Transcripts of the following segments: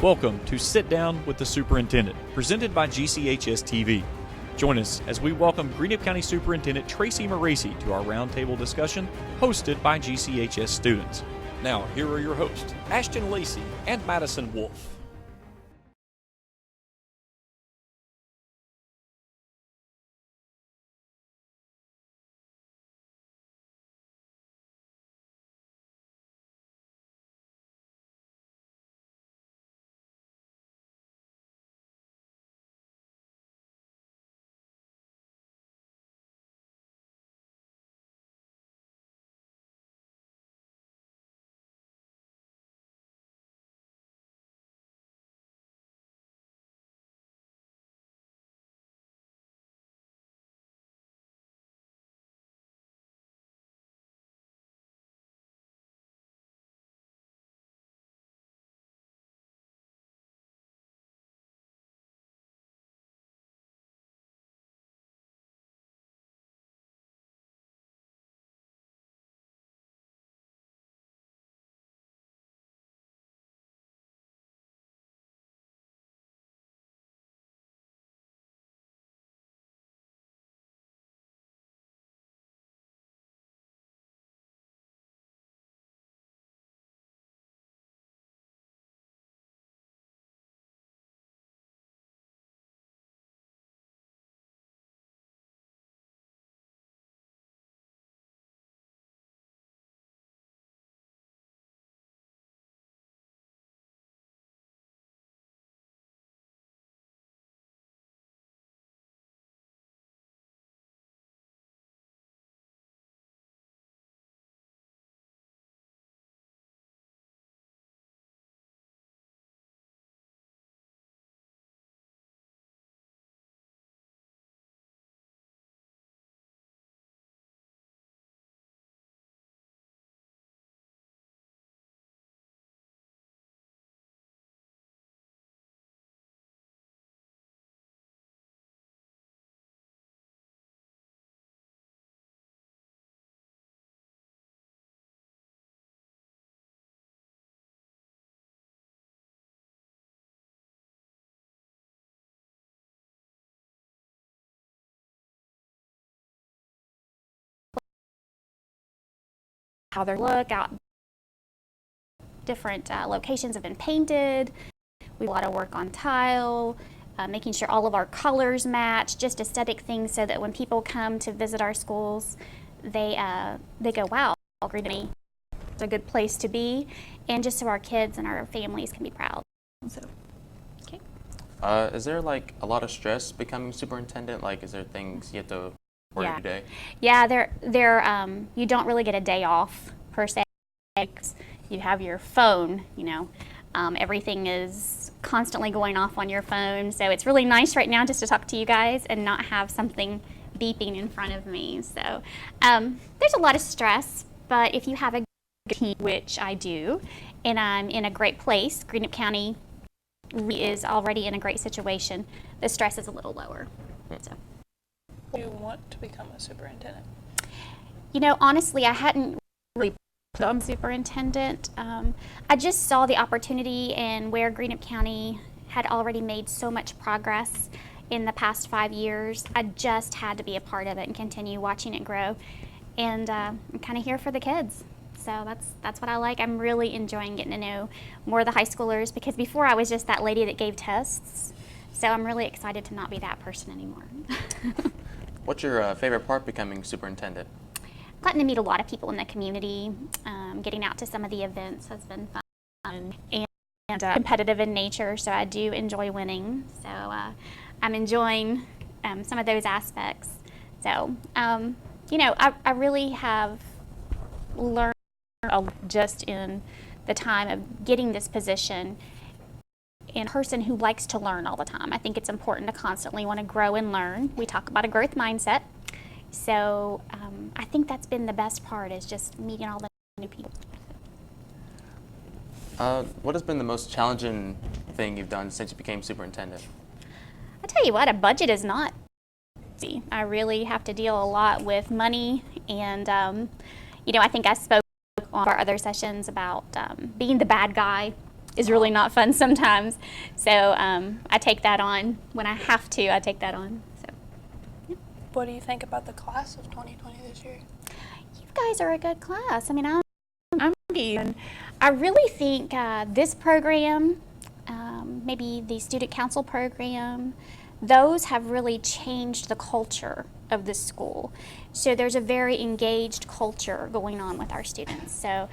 Welcome to Sit Down with the Superintendent, presented by GCHS TV. Join us as we welcome Greenup County Superintendent Tracy Moracey to our roundtable discussion hosted by GCHS students. Now, here are your hosts, Ashton Lacey and Madison Wolf. How they look out. Different locations have been painted. We do a lot of work on tile, making sure all of our colors match, just aesthetic things so that when people come to visit our schools, they go, wow, Greenup is a good place to be, and just so our kids and our families can be proud. So, okay. Is there like a lot of stress becoming superintendent? Like, is there things you have to work every day? Yeah, you don't really get a day off per se. You have your phone, everything is constantly going off on your phone. So it's really nice right now just to talk to you guys and not have something beeping in front of me. So there's a lot of stress, but if you have a good team, which I do, and I'm in a great place, Greenup County is already in a great situation, the stress is a little lower. So. Do you want to become a superintendent? Honestly, I hadn't really become superintendent. I just saw the opportunity and where Greenup County had already made so much progress in the past 5 years. I just had to be a part of it and continue watching it grow. And I'm kind of here for the kids. So that's what I like. I'm really enjoying getting to know more of the high schoolers because before I was just that lady that gave tests. So I'm really excited to not be that person anymore. What's your favorite part becoming superintendent? Gotten to meet a lot of people in the community. Getting out to some of the events has been fun and competitive in nature, so I do enjoy winning. So I'm enjoying some of those aspects. So, I really have learned just in the time of getting this position and a person who likes to learn all the time. I think it's important to constantly want to grow and learn. We talk about a growth mindset. So I think that's been the best part is just meeting all the new people. What has been the most challenging thing you've done since you became superintendent? I tell you what, a budget is not easy. I really have to deal a lot with money, and I think I spoke on our other sessions about being the bad guy is really not fun sometimes. So I take that on. When I have to, I take that on. So What do you think about the class of 2020 this year? you guys are a good class. I mean, I'm and I really think this program, maybe the student council program, those have really changed the culture of the school. So there's a very engaged culture going on with our students. So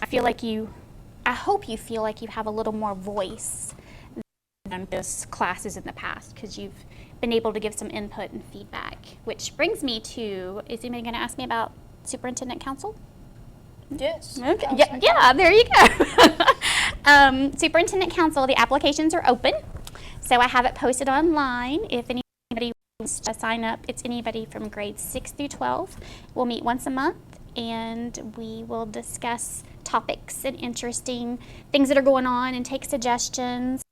I hope you feel like you have a little more voice than this classes in the past, because you've been able to give some input and feedback. Which brings me to, is anybody going to ask me about Superintendent Council? Yes. Okay. Yeah, there you go. Superintendent Council, the applications are open. So I have it posted online. If anybody wants to sign up, it's anybody from grades 6 through 12. We'll meet once a month, and we will discuss topics and interesting things that are going on and take suggestions,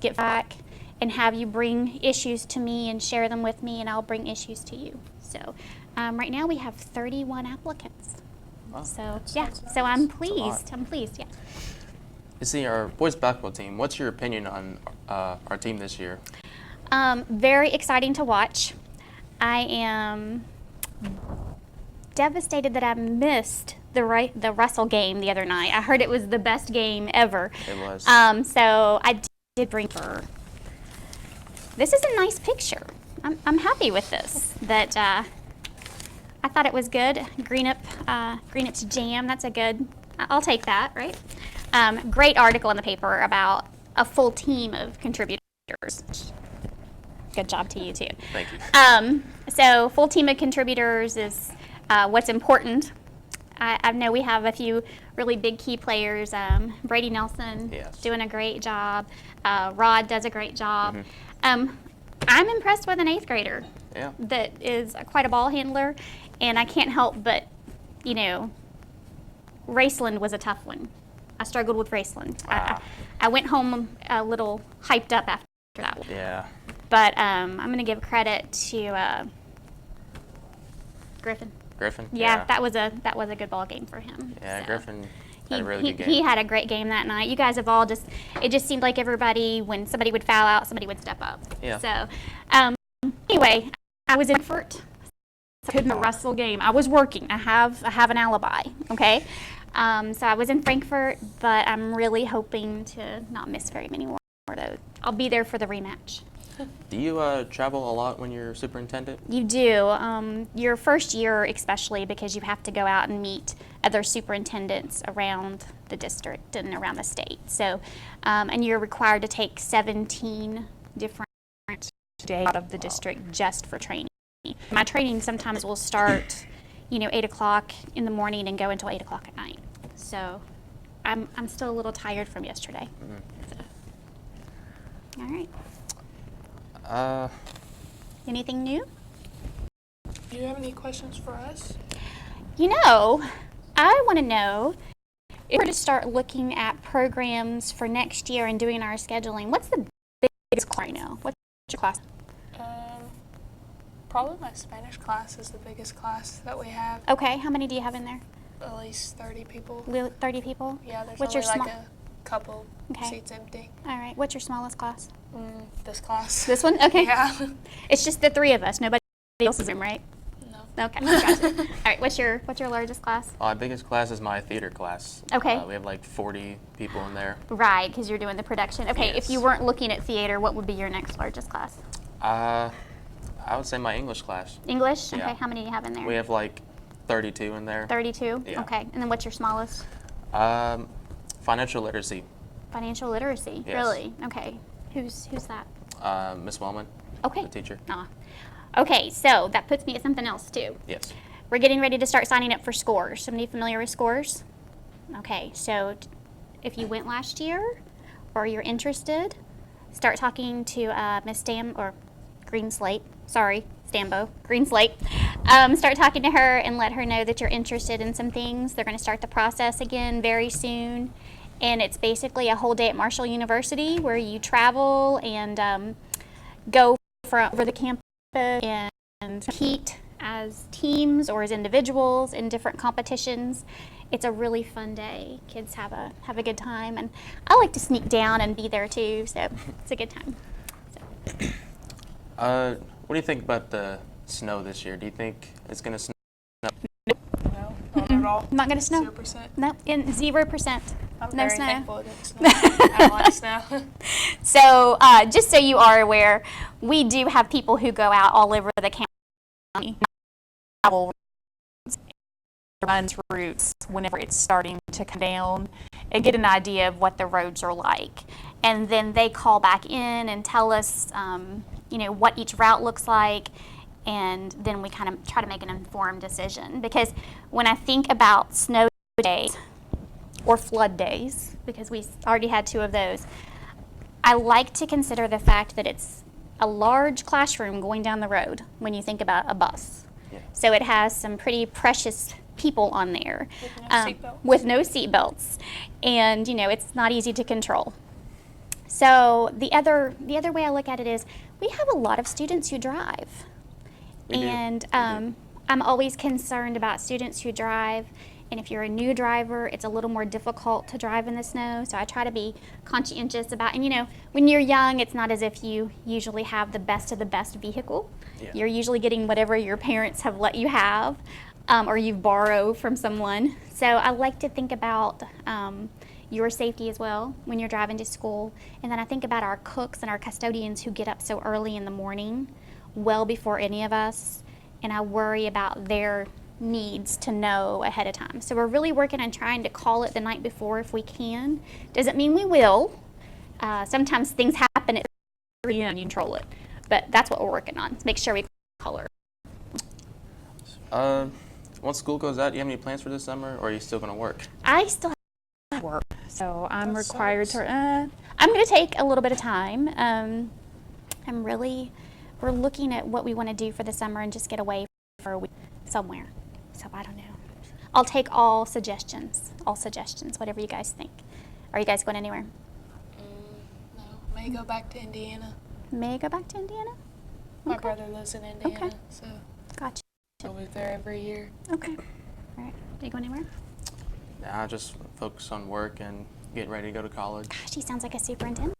get back, and have you bring issues to me and share them with me, and I'll bring issues to you. So right now we have 31 applicants. Wow. So That yeah, sounds so nice. I'm That's a pleased. lot. I'm pleased. Yeah. You see, our boys basketball team, what's your opinion on our team this year? Very exciting to watch. I am devastated that I missed the Russell game the other night. I heard it was the best game ever. It was. So I did bring her. This is a nice picture. I'm happy with this. That I thought it was good. Greenup's jam. That's a good. I'll take that. Right. Great article in the paper about a full team of contributors. Good job to you too. Thank you. So full team of contributors is what's important. I know we have a few really big key players. Brady Nelson Yes. doing a great job. Rod does a great job. I'm impressed with an 8th grader Yeah. that is quite a ball handler, and I can't help but, Raceland was a tough one. I struggled with Raceland. I went home a little hyped up after that one. Yeah. But I'm going to give credit to Griffin. Griffin? Yeah, that was a good ball game for him. Yeah, So Griffin had a really good game. He had a great game that night. You guys have all it just seemed like everybody, when somebody would foul out, somebody would step up. Yeah. So anyway, I was in Frankfurt. Couldn't the Russell game. I was working. I have an alibi. Okay. So I was in Frankfurt, but I'm really hoping to not miss very many more of those. I'll be there for the rematch. Do you travel a lot when you're superintendent? You do. Your first year especially, because you have to go out and meet other superintendents around the district and around the state. So, and you're required to take 17 different days out of the district just for training. My training sometimes will start, 8 o'clock in the morning and go until 8 o'clock at night. So I'm still a little tired from yesterday. So. All right. Anything new? Do you have any questions for us? I want to know, if we're to start looking at programs for next year and doing our scheduling, what's the biggest class right now? What's your class? Probably my Spanish class is the biggest class that we have. Okay, how many do you have in there? At least 30 people. 30 people? Yeah, there's What's only your like a couple Okay. seats empty. All right, what's your smallest class? This class. This one? Okay. Yeah. It's just the 3 of us. Nobody else is in, right? No. Okay, gotcha. All right, what's your largest class? My biggest class is my theater class. Okay. We have like 40 people in there. Right, because you're doing the production. Okay, if Yes. you weren't looking at theater, what would be your next largest class? I would say my English class. English? Yeah. Okay, how many do you have in there? We have like 32 in there. 32? Yeah. Okay, and then what's your smallest? Financial literacy. Financial literacy? Yes. Really? Okay. Who's that? Miss Wellman, Okay. the teacher. Okay, so that puts me at something else too. Yes. We're getting ready to start signing up for scores. Somebody familiar with scores? Okay, so if you went last year or you're interested, start talking to Miss Green Slate. Sorry, Stambo, Green Slate. Start talking to her and let her know that you're interested in some things. They're going to start the process again very soon. And it's basically a whole day at Marshall University where you travel and go over the campus and compete as teams or as individuals in different competitions. it's a really fun day. Kids have a good time, and I like to sneak down and be there too, so it's a good time. So. What do you think about the snow this year? Do you think it's going to snow? No, not at all. Not going to snow? 0%. No, 0%. I'm No very snow. thankful it didn't snow. I don't like snow. So just so you are aware, we do have people who go out all over the county, travel runs routes whenever it's starting to come down and get an idea of what the roads are like. And then they call back in and tell us, what each route looks like. And then we kind of try to make an informed decision. Because when I think about snow days or flood days, because we already had 2 of those, I like to consider the fact that it's a large classroom going down the road when you think about a bus. Yeah. So it has some pretty precious people on there With no seatbelts. with no seatbelts, and it's not easy to control. So the other way I look at it is we have a lot of students who drive, We do. and We do. I'm always concerned about students who drive. And if you're a new driver, it's a little more difficult to drive in the snow. So I try to be conscientious about, and when you're young, it's not as if you usually have the best of the best vehicle. Yeah. You're usually getting whatever your parents have let you have, or you borrow from someone. So I like to think about your safety as well when you're driving to school. And then I think about our cooks and our custodians who get up so early in the morning, well before any of us. And I worry about their needs to know ahead of time. So we're really working on trying to call it the night before if we can. Doesn't mean we will. Sometimes things happen at 3 and you control it. But that's what we're working on. Make sure we call her. Once school goes out, do you have any plans for this summer, or are you still going to work? I still have to work, so I'm That required sucks. to. I'm going to take a little bit of time. We're looking at what we want to do for the summer and just get away for a week somewhere. So I don't know. I'll take all suggestions, whatever you guys think. Are you guys going anywhere? No, may go back to Indiana. May I go back to Indiana? My Okay. brother lives in Indiana, Okay. so Gotcha. I'll be there every year. Okay. All right. Are you going anywhere? Nah, I just focus on work and get ready to go to college. She sounds like a superintendent.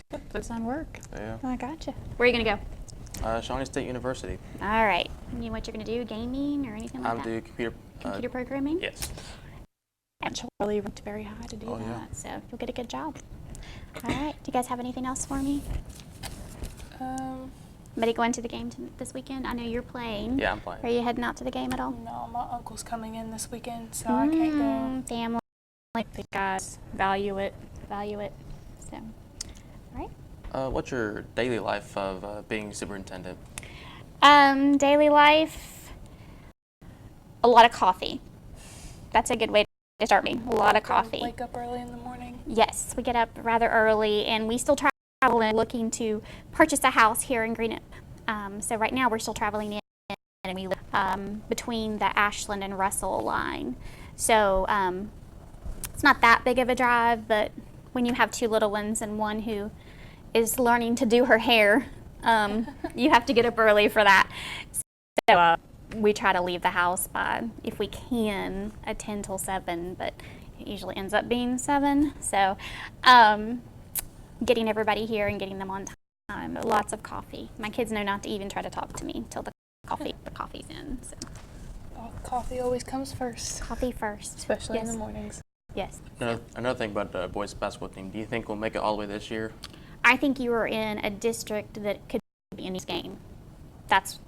Focus on work. Yeah. I gotcha. Where are you going to go? Shawnee State University. All right. You know what you're going to do? Gaming or anything like I'm that? doing computer. Computer programming? Yes. Actually, really ranked very high to do Oh, that. yeah. So you'll get a good job. All right. Do you guys have anything else for me? Anybody going to the game this weekend? I know you're playing. Yeah, I'm playing. Are you heading out to the game at all? No, my uncle's coming in this weekend, so I can't go. Family. The guys value it. So, all right. What's your daily life of being superintendent? Daily life, a lot of coffee. That's a good way to start me. A lot of coffee. Wake up early in the morning. Yes, we get up rather early, and we still travel and looking to purchase a house here in Greenup. So right now we're still traveling in, and we live between the Ashland and Russell line. So it's not that big of a drive, but when you have 2 little ones and one who is learning to do her hair, you have to get up early for that. So we try to leave the house by, if we can, a 10 till 7, but it usually ends up being 7. So getting everybody here and getting them on time. Lots of coffee. My kids know not to even try to talk to me till the coffee's in. So Oh, coffee always comes first, coffee first. especially in Yes. the mornings. Yes. Another thing about the boys basketball team. Do you think we'll make it all the way this year? I think you are in a district that could be in this game. That's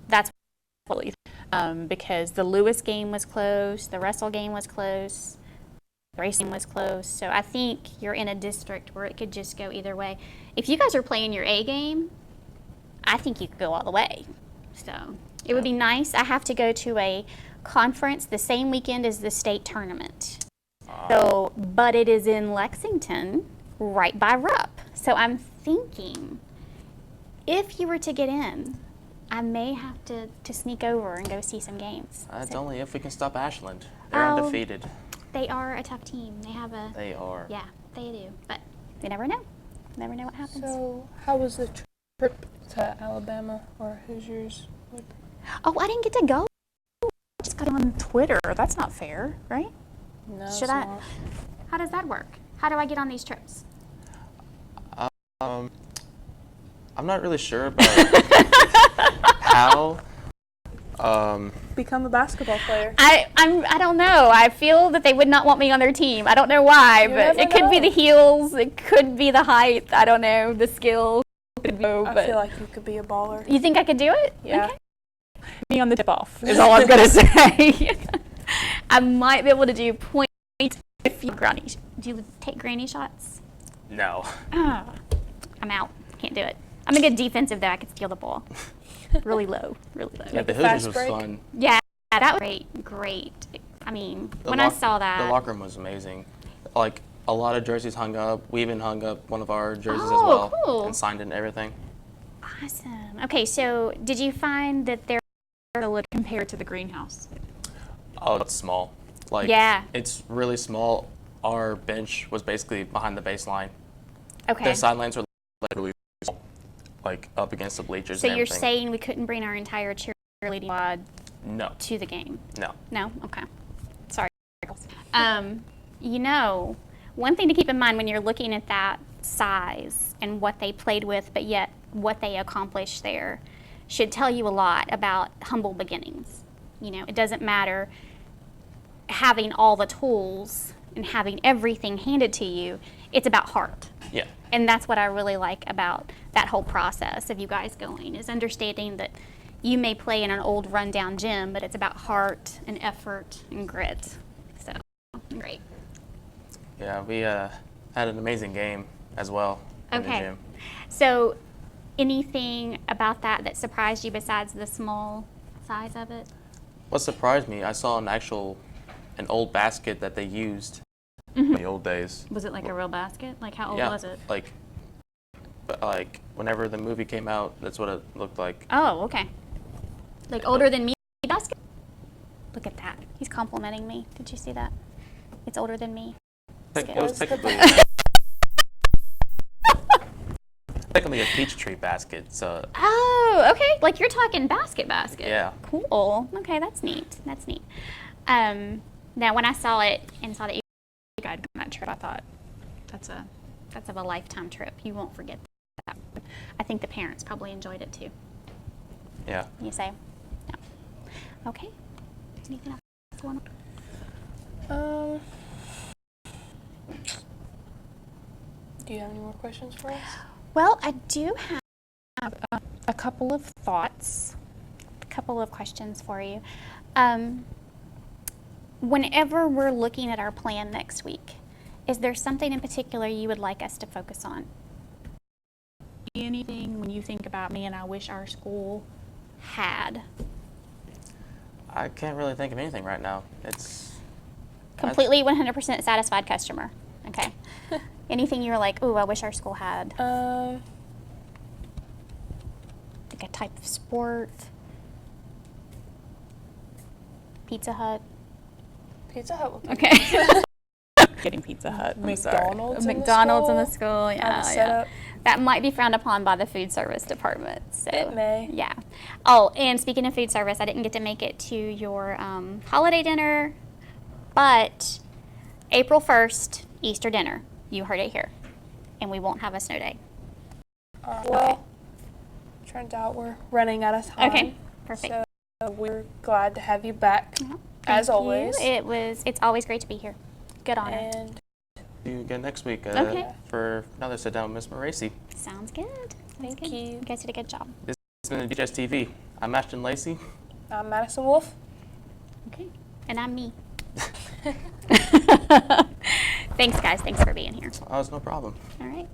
Fully. Because the Lewis game was close, the Russell game was close, the racing was close. So I think you're in a district where it could just go either way. If you guys are playing your A game, I think you could go all the way. So it would be nice. I have to go to a conference the same weekend as the state tournament. So, but it is in Lexington, right by Rupp. So I'm thinking, if you were to get in, I may have to sneak over and go see some games. It's So only if we can stop Ashland. They're Oh. undefeated. they are a tough team. They have a, They are. yeah, they do. But you never know. Never know what happens. So, how was the trip to Alabama or Hoosiers? Oh, I didn't get to go. just got on Twitter. That's not fair, right? No, it's Should I? not. How does that work? How do I get on these trips? I'm not really sure about how. Become a basketball player. I don't know. I feel that they would not want me on their team. I don't know why, You but never it could be know. the heels, it could be the height. I don't know, the skill. I feel like you could be a baller. You think I could do it? Yeah. Okay. Me on the tip off is all I'm gonna say. I might be able to do point if you granny. Do you take granny shots? No. Ah, I'm out. Can't do it. I'm a good defensive though. I could steal the ball. Really low, really low. Yeah, the fast Hoosiers was break? fun. Yeah, that was great. I mean, when I saw that. The locker room was amazing. Like, a lot of jerseys hung up. We even hung up one of our jerseys as Oh, well. cool. And signed it and everything. Awesome. Okay, so did you find that they're Compared to the greenhouse. Oh, it's small. Like, Yeah. it's really small. Our bench was basically behind the baseline. okay? The sidelines were literally like up against the bleachers So and you're everything. saying we couldn't bring our entire cheerleading squad No. to the game? No. No? Okay. Sorry. You know, one thing to keep in mind when you're looking at that size and what they played with, but yet what they accomplished there, should tell you a lot about humble beginnings. You know, it doesn't matter having all the tools and having everything handed to you. It's about heart. Yeah. And that's what I really like about that whole process of you guys going, is understanding that you may play in an old rundown gym, but it's about heart and effort and grit. So, great. Yeah, we had an amazing game as well in the Okay. gym. So, anything about that that surprised you besides the small size of it? What surprised me, I saw an old basket that they used in the old days. Was it like a real basket? Like, how old Yeah, was it? like whenever the movie came out, that's what it looked like. Oh, okay. Like older than me basket? Look at that. He's complimenting me. Did you see that? It's older than me. It was technically technically a peach tree basket. So Oh, okay. Like you're talking basket. Yeah. Cool. Okay, that's neat. That's neat. Now, when I saw it and saw that you guys on that trip, I thought that's of a lifetime trip. You won't forget that. I think the parents probably enjoyed it too. yeah. You say? No. Okay. Anything else going on? Do you have any more questions for us? Well, I do have a couple of thoughts, a couple of questions for you. Whenever we're looking at our plan next week, is there something in particular you would like us to focus on? Anything when you think about me and I wish our school Had. I can't really think of anything right now. It's Completely 100% satisfied customer. Okay. Anything you were like, ooh, I wish our school had? Um, Like a type of sport? Pizza Hut? Pizza Hut would be Okay. getting Pizza Hut. I'm McDonald's. sorry. in the McDonald's in the school. school, Have yeah, a yeah. setup. That might be frowned upon by the food service department. So It may. Yeah. Oh, and speaking of food service, I didn't get to make it to your holiday dinner, but April 1st, Easter dinner. You heard it here, and we won't have a snow day. Well, turns out we're running out of time. Okay, perfect. So we're glad to have you back, Thank as you. always. It's always great to be here. Good honor. And see you again next week Okay. for another sit down with Miss Moracy. Sounds good. Sounds Thank good. you. You guys did a good job. This has been DJS TV. I'm Ashton Lacey. I'm Madison Wolf. Okay. And I'm me. Thanks, guys. Thanks for being here. Oh, it's no problem. All right.